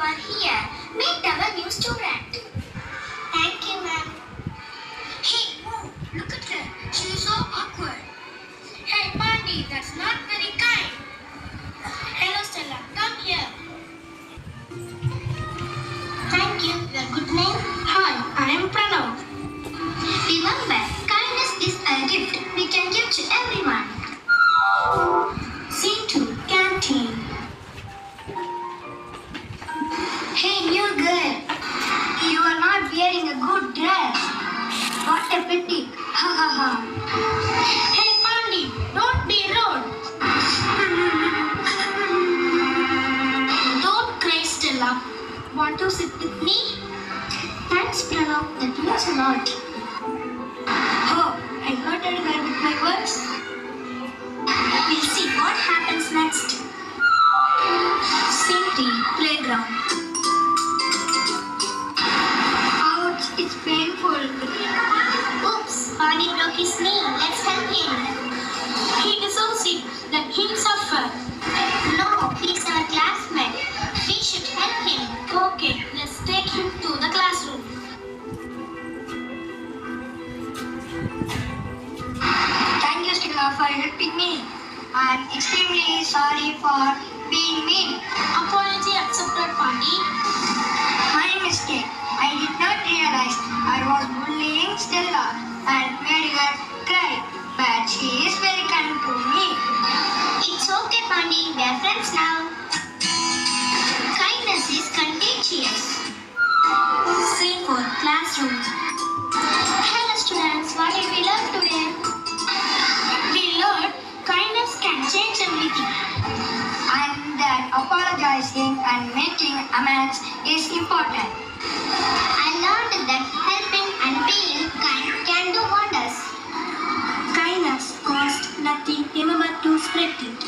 are here. Meet our new student. Thank you, ma'am. Hey, oh, look at her. She is so awkward. Hey, Pandi, that's not very kind. Hello, Stella. Come here. Thank you. Your good name? Hi, I am Pranav. Remember, kindness is a gift we can give to everyone. Scene 2, Canteen. Hey, new girl. You are not wearing a good dress. What a pity. Ha ha ha. Hey, Pandi, don't be rude. Don't cry, Stella. Want to sit with me? Thanks, Pranav. That means a lot. Oh, I hurted her with my words. We'll see what happens next. Scene 3, Playground. Ouch, it's painful. Oops, Pandi broke his knee. Let's help him. He deserves it. Let him suffer. No, he's our classmate. We should help him. Okay, let's take him to the classroom. Thank you, Stella, for helping me. I'm extremely sorry for being mean. Apology accepted, Pandi. My mistake. I did not realize I was bullying Stella and made her cry. But she is very kind to me. It's okay, Pandi. We are friends now. Kindness is contagious. Scene 4, Classroom. Hello, students. What did we learn today? We learned kindness can change everything. And that apologizing and making amends is important. I learned that helping and being kind can do wonders. Kindness costs nothing. Remember to spread it.